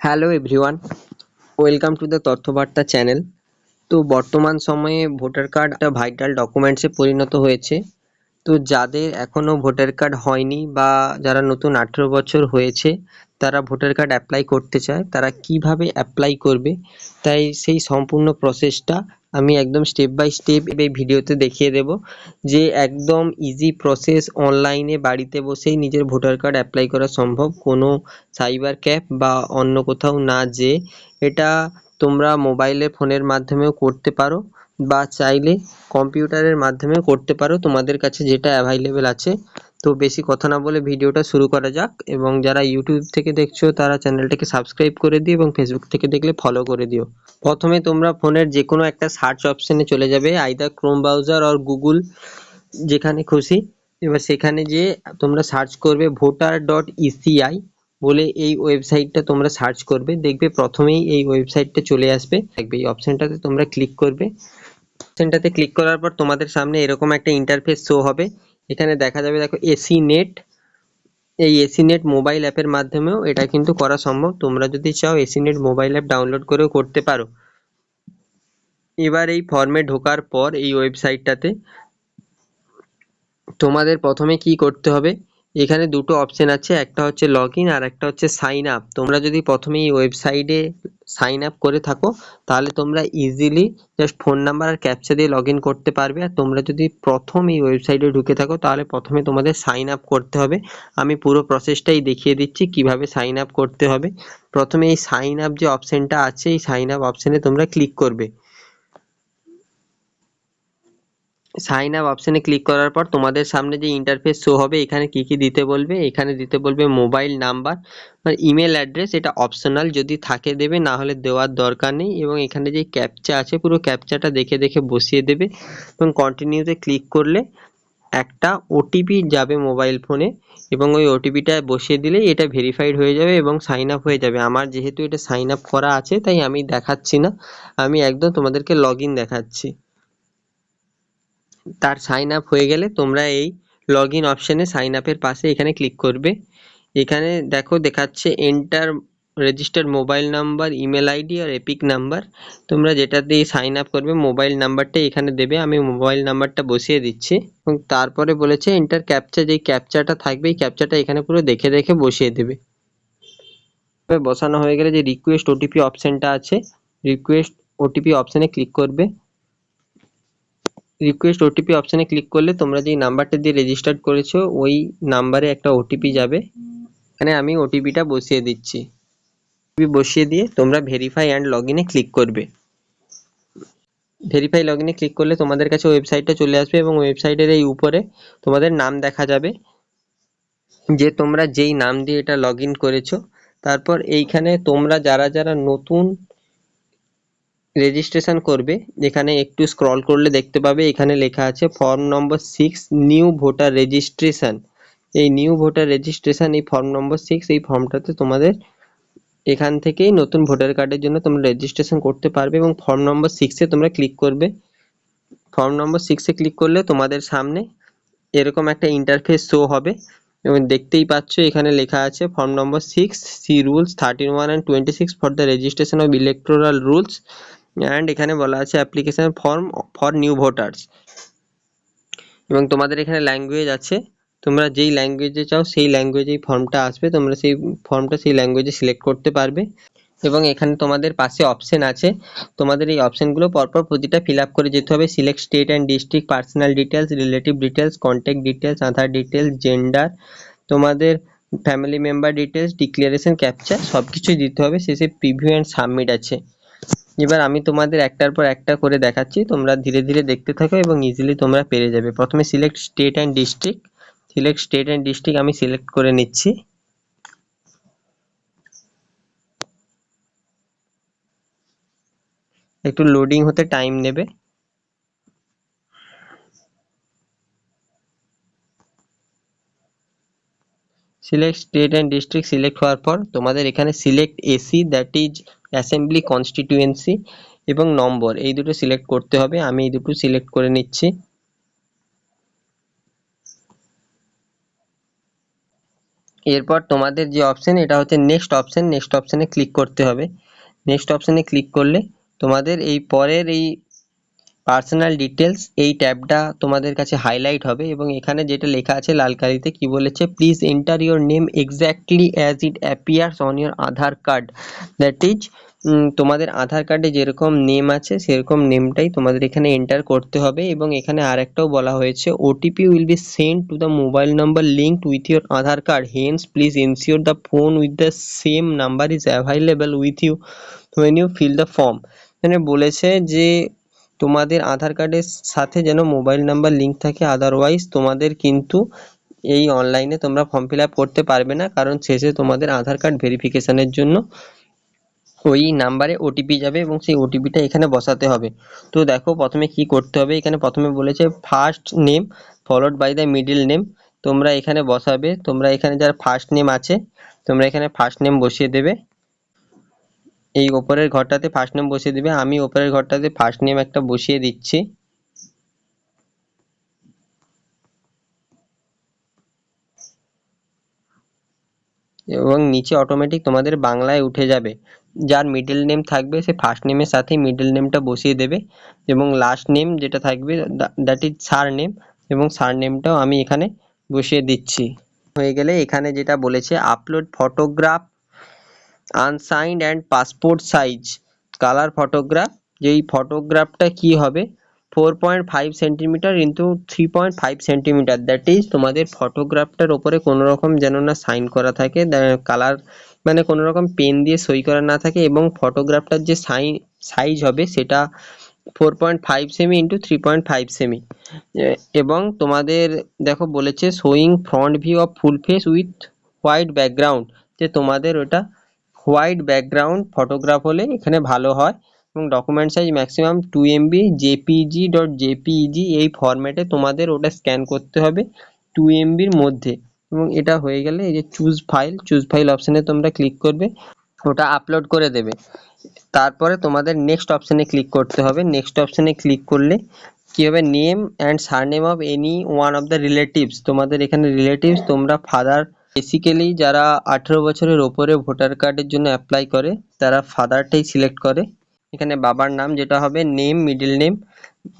Hello everyone, welcome to the তথ্যবার্তা channel. তো বর্তমান সময়ে ভোটার কার্ড একটা ভাইটাল ডকুমেন্টসে পরিণত হয়েছে। তো যাদের এখনও ভোটার কার্ড হয়নি বা যারা নতুন 18 বছর হয়েছে তারা ভোটার কার্ড অ্যাপ্লাই করতে চায়, তারা কিভাবে অ্যাপ্লাই করবে, তাই সেই সম্পূর্ণ প্রসেসটা আমি একদম স্টেপ বাই স্টেপ এই ভিডিওতে দেখিয়ে দেব, যে একদম ইজি প্রসেস, অনলাইনে বাড়িতে বসেই নিজের ভোটার কার্ড অ্যাপ্লাই করা সম্ভব, কোনো সাইবার ক্যাফ বা অন্য কোথাও না যেয়ে। এটা তোমরা মোবাইলে ফোনের মাধ্যমেও করতে পারো বা চাইলে কম্পিউটারের মাধ্যমেও করতে পারো, তোমাদের কাছে যেটা অ্যাভাইলেবল আছে। তো বেশি কথা না বলে ভিডিওটা শুরু করা যাক। এবং যারা ইউটিউব থেকে দেখছো তারা চ্যানেলটাকে সাবস্ক্রাইব করে দিও এবং ফেসবুক থেকে দেখলে ফলো করে দিও। প্রথমে তোমরা ফোনের যে কোনো একটা সার্চ অপশানে চলে যাবে, either Chrome browser or Google, যেখানে খুশি। এবার সেখানে যেয়ে তোমরা সার্চ করবে voter.eci বলে এই ওয়েবসাইটটা তোমরা সার্চ করবে, দেখবে প্রথমেই এই ওয়েবসাইটটা চলে আসবে। দেখবে এই অপশানটাতে তোমরা ক্লিক করবে। অপশানটাতে ক্লিক করার পর তোমাদের সামনে এরকম একটা ইন্টারফেস শো হবে। এখানে দেখা যাবে, দেখো এসি নেট। এই এসি নেট মোবাইল অ্যাপের মাধ্যমেও এটা কিন্তু করা সম্ভব। তোমরা যদি চাও AC net mobile app download করেও করতে পারো। এবার এই ফর্মে ঢোকার পর এই ওয়েবসাইটটাতে তোমাদের প্রথমে কি করতে হবে, এখানে দুটো অপশন আছে, একটা হচ্ছে লগ ইন আর একটা হচ্ছে সাইন আপ। তোমরা যদি প্রথমে এই ওয়েবসাইটে সাইন আপ করে থাকো তাহলে তোমরা ইজিলি জাস্ট ফোন নাম্বার আর ক্যাপচা দিয়ে লগ ইন করতে পারবে। আর তোমরা যদি প্রথম এই ওয়েবসাইটে ঢুকে থাকো তাহলে প্রথমে তোমাদের সাইন আপ করতে হবে। আমি পুরো প্রসেসটাই দেখিয়ে দিচ্ছি কিভাবে সাইন আপ করতে হবে। প্রথমে এই সাইন আপ যে অপশনটা আছে, এই সাইন আপ অপশনে তোমরা ক্লিক করবে। সাইন আপ অপশনে ক্লিক করার পর তোমাদের সামনে যে ইন্টারফেস শো হবে, এখানে কি কি দিতে বলবে, এখানে দিতে বলবে মোবাইল নাম্বার আর ইমেল অ্যাড্রেস। এটা অপশনাল, যদি থাকে দেবে, না হলে দেওয়ার দরকার নেই। এবং এখানে যে ক্যাপচা আছে পুরো ক্যাপচাটা দেখে দেখে বসিয়ে দেবে এবং কন্টিনিউতে ক্লিক করলে একটা ওটিপি যাবে মোবাইল ফোনে এবং ওই ওটিপিটা বসিয়ে দিলেই এটা ভেরিফাইড হয়ে যাবে এবং সাইন আপ হয়ে যাবে। আমার যেহেতু এটা সাইন আপ করা আছে তাই আমি দেখাচ্ছি না, আমি একদম তোমাদেরকে লগ ইন দেখাচ্ছি। তার সাইন আপ হয়ে গেলে তোমরা এই লগ ইন অপশানে সাইন আপের পাশে এখানে ক্লিক করবে। এখানে দেখো দেখাচ্ছে enter registered mobile number, email ID আর এপিক নাম্বার। তোমরা যেটা দিয়ে সাইন আপ করবে মোবাইল নাম্বারটা এখানে দেবে। আমি মোবাইল নাম্বারটা বসিয়ে দিচ্ছি এবং তারপরে বলেছে এন্টার ক্যাপচা, যেই ক্যাপচাটা থাকবে এই ক্যাপচাটা এখানে পুরো দেখে দেখে বসিয়ে দেবে। বসানো হয়ে গেলে যে রিকোয়েস্ট ওটিপি অপশানটা আছে, রিকোয়েস্ট ওটিপি অপশানে ক্লিক করবে। রিকোয়েস্ট ওটিপি অপশানে ক্লিক করলে তোমরা যেই নাম্বারটা দিয়ে রেজিস্টার্ড করেছো ওই নাম্বারে একটা ওটিপি যাবে। এখানে আমি ওটিপিটা বসিয়ে দিচ্ছি। ওটিপি বসিয়ে দিয়ে তোমরা ভেরিফাই অ্যান্ড লগ ইনে ক্লিক করবে। ভেরিফাই লগ ইনে ক্লিক করলে তোমাদের কাছে ওয়েবসাইটটা চলে আসবে এবং ওয়েবসাইটের এই উপরে তোমাদের নাম দেখা যাবে, যে তোমরা যেই নাম দিয়ে এটা লগ ইন করেছো। তারপর এইখানে তোমরা যারা যারা নতুন রেজিস্ট্রেশন করবে, এখানে একটু স্ক্রল করলে দেখতে পাবে এখানে লেখা আছে form number 6 new voter registration. এই নিউ ভোটার রেজিস্ট্রেশন, এই ফর্ম নম্বর 6, এই ফর্মটাতে তোমাদের এখান থেকেই নতুন ভোটার কার্ডের জন্য তোমরা রেজিস্ট্রেশন করতে পারবে এবং ফর্ম নম্বর 6-এ তোমরা ক্লিক করবে। ফর্ম নম্বর 6-এ ক্লিক করলে তোমাদের সামনে এরকম একটা ইন্টারফেস শো হবে এবং দেখতেই পাচ্ছ এখানে লেখা আছে form number 6 C rules 31 and 26 for the registration of electoral rules and এখানে বলা আছে application form for new voters. এবং তোমাদের এখানে ল্যাঙ্গুয়েজ আছে, তোমরা যেই ল্যাঙ্গুয়েজে চাও সেই ল্যাঙ্গুয়েজেই ফর্মটা আসবে, তোমরা সেই ফর্মটা সেই ল্যাঙ্গুয়েজে সিলেক্ট করতে পারবে। এবং এখানে তোমাদের পাশে অপশন আছে, তোমাদের এই অপশনগুলো পরপর প্রতিটা ফিল আপ করে যেতে হবে। Select state and district, personal details, relative details, contact details, Aadhaar details, gender, তোমাদের family member details, declaration, captcha সব কিছুই দিতে হবে। শেষে প্রিভিউ অ্যান্ড সাবমিট আছে। এবার আমি তোমাদের একটার পর একটা করে দেখাচ্ছি, তোমরা ধীরে ধীরে দেখতে থাকো এবং ইজিলি তোমরা পেরে যাবে। প্রথমে select state and district, select state and district আমি সিলেক্ট করে নিচ্ছি। একটু লোডিং হতে টাইম নেবে। Select state and district select হওয়ার পর তোমাদের এখানে select AC, that is assembly constituency, এবং নম্বর, এই দুটো সিলেক্ট করতে হবে। আমি এই দুটো সিলেক্ট করে নিচ্ছি। এরপর তোমাদের যে অপশন, এটা হচ্ছে নেক্সট অপশন, নেক্সট অপশনে ক্লিক করতে হবে। নেক্সট অপশনে ক্লিক করলে তোমাদের এই পরের এই পার্সোনাল ডিটেলস এই ট্যাবটা তোমাদের কাছে হাইলাইট হবে, এবং এখানে যেটা লেখা আছে লাল কালিতে কি বলেছে, please enter your name exactly as it appears on your Aadhaar card. That is তোমাদের আধার কার্ডে যেরকম নেম আছে সেরকম নেমটাই তোমাদের এখানে এন্টার করতে হবে। এবং এখানে আরেকটাও বলা হয়েছে, OTP will be send to the mobile number linked with your Aadhaar card, hence please ensure the phone with the same number is available with you when you fill the form। মানে বলেছে যে তোমাদের আধার কার্ডের সাথে যেন মোবাইল নাম্বার লিঙ্ক থাকে, otherwise তোমাদের কিন্তু এই অনলাইনে তোমরা ফর্ম ফিল আপ করতে পারবে না, কারণ শেষে তোমাদের আধার কার্ড ভেরিফিকেশনের জন্য ওই নাম্বারে ওটিপি যাবে এবং সেই ওটিপিটা এখানে বসাতে হবে। তো দেখো প্রথমে কি করতে হবে, এখানে প্রথমে বলেছে first name followed by the middle name, তোমরা এখানে বসাবে। তোমরা এখানে যার ফার্স্ট নেম আছে তোমরা এখানে ফার্স্ট নেম বসিয়ে দেবে, এই ওপরের ঘরটাতে ফার্স্ট নেম বসিয়ে দিবে। আমি ওপরের ঘরটাতে ফার্স্ট নেম একটা বসিয়ে দিচ্ছি। এবং নিচে অটোমেটিক তোমাদের বাংলায় উঠে যাবে। যার মিডল নেম থাকবে সে ফার্স্ট নেমের সাথে মিডল নেমটা বসিয়ে দেবে, এবং লাস্ট নেম যেটা থাকবে দ্যাট ইজ সার নেম, এবং সার নেমটাও আমি এখানে বসিয়ে দিচ্ছি। হয়ে গেলে এখানে যেটা বলেছে upload photograph unsigned and passport size colour photograph, যেই ফটোগ্রাফটা কি হবে 4.5 centimetre into 3.5 centimetre, that is তোমাদের ফটোগ্রাফটার ওপরে কোনো রকম যেন না সাইন করা থাকে, কালার মানে কোনো রকম পেন দিয়ে সই করা না থাকে, এবং ফটোগ্রাফটার যে সাইজ হবে সেটা 4.5 সেমি ইন্টু 3.5 সেমি। এবং তোমাদের দেখো বলেছে showing front view of full face with white background, যে তোমাদের ওটা হোয়াইট ব্যাকগ্রাউন্ড ফটোগ্রাফ হলে এখানে ভালো হয়। এবং document size maximum 2 MB jpg.jpeg এই ফরম্যাটে তোমাদের ওটা স্ক্যান করতে হবে 2 MBর মধ্যে। এবং এটা হয়ে গেলে এই যে চুজ ফাইল অপশানে তোমরা ক্লিক করবে, ওটা আপলোড করে দেবে। তারপরে তোমাদের নেক্সট অপশানে ক্লিক করতে হবে। নেক্সট অপশানে ক্লিক করলে কি হবে, name and surname of any one of the relatives, তোমাদের এখানে রিলেটিভস তোমরা ফাদার, বেসিক্যালি যারা 18 বছরের ওপরে ভোটার কার্ডের জন্য অ্যাপ্লাই করে তারা ফাদারটাই সিলেক্ট করে। এখানে বাবার নাম যেটা হবে নেম, মিডল নেম,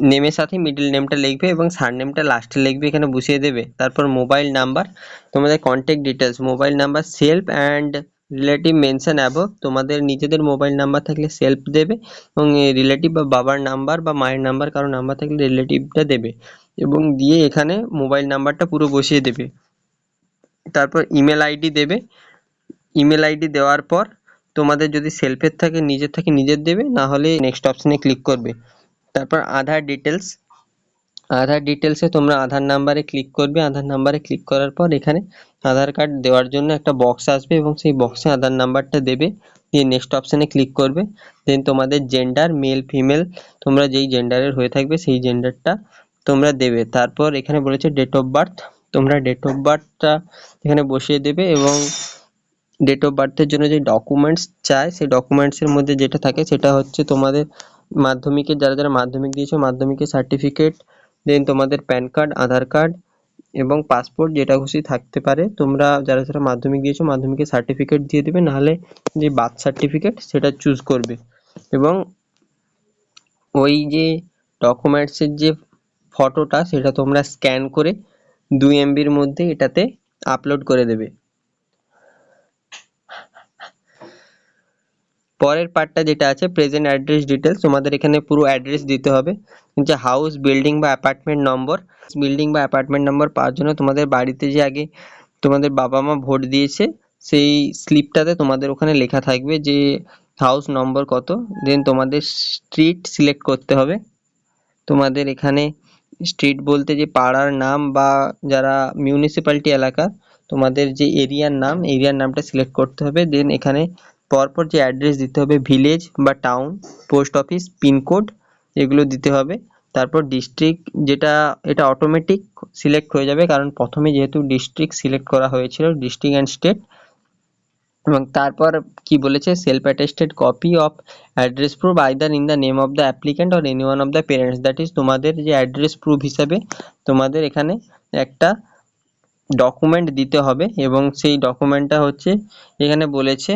নেমের সাথে মিডল নেমটা লিখবে এবং সারনেমটা লাস্টে লিখবে, এখানে বসিয়ে দেবে। তারপর মোবাইল নাম্বার, তোমাদের contact details, mobile number self and relative mention above, তোমাদের নিজেদের মোবাইল নাম্বার থাকলে সেলফ দেবে, এবং রিলেটিভ বা বাবার নাম্বার বা মায়ের নাম্বার কারো নাম্বার থাকলে রিলেটিভটা দেবে, এবং দিয়ে এখানে মোবাইল নাম্বারটা পুরো বসিয়ে দেবে। তারপর ইমেল আইডি দেবে। ইমেল আইডি দেওয়ার পর তোমাদের যদি সেলফের থাকে নিজের থাকে নিজের দেবে, না হলে নেক্সট অপশনে ক্লিক করবে। তারপর আধার ডিটেলস, আধার ডিটেলসে তোমরা আধার নাম্বারে ক্লিক করবে। আধার নাম্বারে ক্লিক করার পর এখানে আধার কার্ড দেওয়ার জন্য একটা বক্স আসবে এবং সেই বক্সে আধার নাম্বারটা দেবে, দিয়ে নেক্সট অপশনে ক্লিক করবে। দেন তোমাদের জেন্ডার মেল ফিমেল, তোমরা যেই জেন্ডারের হয়ে থাকবে সেই জেন্ডারটা তোমরা দেবে। তারপর এখানে বলেছে ডেট অফ বার্থ, তোমরা ডেট অফ বার্থটা এখানে বসিয়ে দেবে, এবং ডেট অফ বার্থের জন্য যে ডকুমেন্টস চায় সেই ডকুমেন্টসের মধ্যে যেটা থাকে সেটা হচ্ছে তোমাদের মাধ্যমিকের, যারা যারা মাধ্যমিক দিয়েছো মাধ্যমিকের সার্টিফিকেট, দেন তোমাদের প্যান কার্ড, আধার কার্ড এবং পাসপোর্ট যেটা খুশি থাকতে পারে। তোমরা যারা যারা মাধ্যমিক দিয়েছো মাধ্যমিকের সার্টিফিকেট দিয়ে দেবে, নাহলে যে বার্থ সার্টিফিকেট সেটা চুজ করবে। এবং ওই যে ডকুমেন্টসের যে ফটোটা সেটা তোমরা স্ক্যান করে 2 MBর মধ্যে এটাতে আপলোড করে দেবে। পরের পার্টটা যেটা আছে প্রেজেন্ট অ্যাড্রেস ডিটেলস, তোমাদের এখানে পুরো অ্যাড্রেস দিতে হবে, যে হাউস, বিল্ডিং বা অ্যাপার্টমেন্ট নম্বর। বিল্ডিং বা অ্যাপার্টমেন্ট নম্বর পাওয়ার জন্য তোমাদের বাড়িতে যে আগে তোমাদের বাবা মা ভোট দিয়েছে সেই স্লিপটাতে তোমাদের ওখানে লেখা থাকবে যে হাউস নম্বর কত। দেন তোমাদের স্ট্রিট সিলেক্ট করতে হবে। তোমাদের এখানে স্ট্রিট বলতে যে পাড়ার নাম বা যারা মিউনিসিপ্যালিটি এলাকা তোমাদের যে এরিয়ার নাম, এরিয়ার নামটা সিলেক্ট করতে হবে। দেন এখানে পরপর যে অ্যাড্রেস দিতে হবে, ভিলেজ বা টাউন, পোস্ট অফিস, পিনকোড, এগুলো দিতে হবে। তারপর ডিস্ট্রিক্ট, যেটা এটা অটোমেটিক সিলেক্ট হয়ে যাবে কারণ প্রথমে যেহেতু ডিস্ট্রিক্ট সিলেক্ট করা হয়েছিল, ডিস্ট্রিক্ট অ্যান্ড স্টেট। এবং তারপর কি বলেছে, self attested copy of address proof either in the name of the applicant or any one of the parents, that is তোমাদের যে অ্যাড্রেস প্রুফ হিসাবে তোমাদের এখানে একটা ডকুমেন্ট দিতে হবে এবং সেই ডকুমেন্টটা হচ্ছে এখানে বলেছে,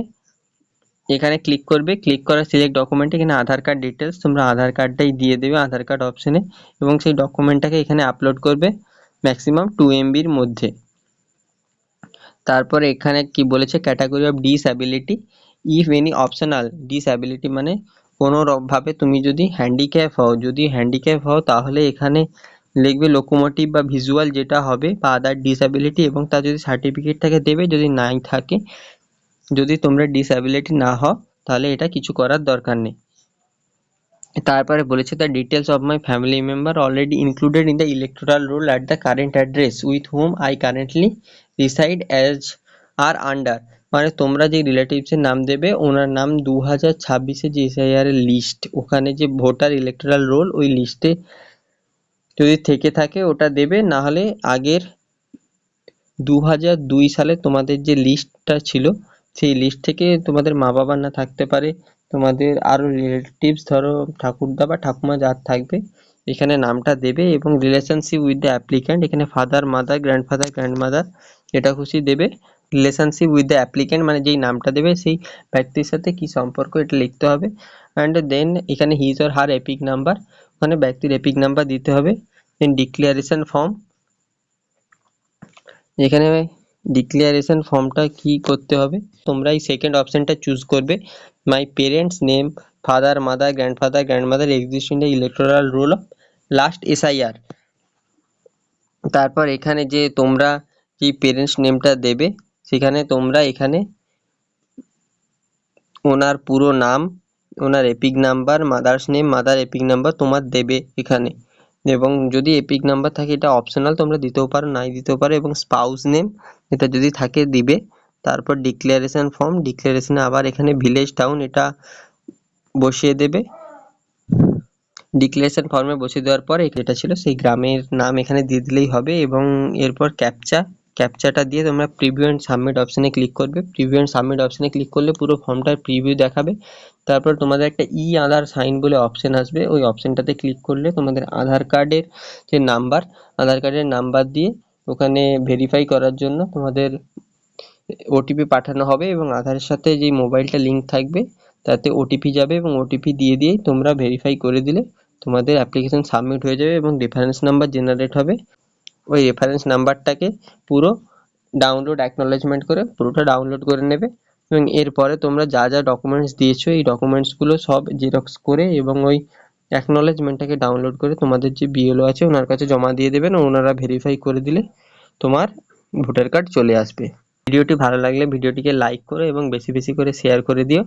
এখানে ক্লিক করবে, ক্লিক করার সিলেক্ট ডকুমেন্টে এখানে আধার কার্ড ডিটেলস, তোমরা আধার কার্ডটাই দিয়ে দেবে আধার কার্ড অপশানে এবং সেই ডকুমেন্টটাকে এখানে আপলোড করবে ম্যাক্সিমাম 2 MBর মধ্যে। তারপরে এখানে কি বলেছে, category of disability if any optional disability, মানে কোনো ভাবে তুমি যদি হ্যান্ডিক্যাপ হও তাহলে এখানে লিখবে লোকোমোটিভ বা ভিজুয়াল যেটা হবে বা আদার ডিসঅ্যাবিলিটি, এবং তার যদি সার্টিফিকেট থাকে দেবে, যদি নাই থাকে, যদি তোমরা ডিসঅ্যাবিলিটি না হও তাহলে এটা কিছু করার দরকার নেই। তারপরে বলেছে the details of my family member already included in the electoral roll at the current address with whom I currently reside as are under, মানে তোমরা যে রিলেটিভসের নাম দেবে ওনার নাম 2026-এ যে SIR এর লিস্ট, ওখানে যে ভোটার ইলেকটোরাল রোল ওই লিস্টে যদি থেকে থাকে ওটা দেবে, না হলে আগের 2002 সালে তোমাদের যে লিস্টটা ছিল সেই লিস্ট থেকে তোমাদের মা বাবার না থাকতে পারে, তোমাদের আরও রিলেটিভস ধরো ঠাকুরদা বা ঠাকুমা যার থাকবে এখানে নামটা দেবে এবং রিলেশনশিপ উইথ দ্য অ্যাপ্লিক্যান্ট এখানে ফাদার মাদার গ্র্যান্ডফাদার গ্র্যান্ডমাদার যেটা খুশি দেবে। রিলেশনশিপ উইথ দ্য অ্যাপ্লিক্যান্ট মানে যেই নামটা দেবে সেই ব্যক্তির সাথে কি সম্পর্ক এটা লিখতে হবে। অ্যান্ড দেন এখানে his or her epic number, ওখানে ব্যক্তির এপিক নাম্বার দিতে হবে। দেন ডিক্লারেশন ফর্ম, এখানে ডিক্লারেশন ফর্মটা কি করতে হবে, তোমরা এই সেকেন্ড অপশনটা চুজ করবে, my parents name father mother grandmother exist in the electoral role of last SIR। তারপর এখানে যে তোমরা কি পেরেন্টস নেমটা দেবে সেখানে তোমরা এখানে ওনার পুরো নাম, ওনার EPIC number, mother's name mother EPIC number তোমার দেবে এখানে, এবং যদি এপিক নাম্বার থাকে এটা অপশনাল তোমরা দিতেও পারো নাই দিতেও পারো, এবং স্পাউস নেম এটা যদি থাকে দিবে। তারপর ডিক্লারেশন ফর্ম, ডিক্লারেশনে আবার এখানে ভিলেজ টাউন এটা বসিয়ে দেবে, ডিক্লারেশন ফর্মে বসিয়ে দেওয়ার পর এটা ছিল সেই গ্রামের নাম এখানে দিয়ে দিলেই হবে। এবং এরপর ক্যাপচাটা দিয়ে তোমরা প্রিভিউ অ্যান্ড সাবমিট অপশানে ক্লিক করবে, প্রিভিউ অ্যান্ড সাবমিট অপশানে ক্লিক করলে পুরো ফর্মটার প্রিভিউ দেখাবে। তারপর তোমাদের একটা আধার সাইন বলে অপশান আসবে, ওই অপশানটাতে ক্লিক করলে তোমাদের আধার কার্ডের যে নাম্বার, আধার কার্ডের নাম্বার দিয়ে ওখানে ভেরিফাই করার জন্য তোমাদের OTP পাঠানো হবে এবং আধারের সাথে যে মোবাইলটা লিঙ্ক থাকবে তাতে OTP যাবে এবং OTP দিয়ে তোমরা ভেরিফাই করে দিলে তোমাদের অ্যাপ্লিকেশন সাবমিট হয়ে যাবে এবং রেফারেন্স নাম্বার জেনারেট হবে। ওই রেফারেন্স নাম্বারটাকে পুরো ডাউনলোড অ্যাকনলেজমেন্ট করে পুরোটা ডাউনলোড করে নেবে এবং এরপরে তোমরা যা যা ডকুমেন্টস দিয়েছো এই ডকুমেন্টসগুলো সব জেরক্স করে এবং ওই অ্যাকনলেজমেন্টটাকে ডাউনলোড করে তোমাদের যে BLO আছে ওনার কাছে জমা দিয়ে দেবেন, ওনারা ভেরিফাই করে দিলে তোমার ভোটার কার্ড চলে আসবে। ভিডিওটি ভালো লাগলে ভিডিওটিকে লাইক করো এবং বেশি বেশি করে শেয়ার করে দিও।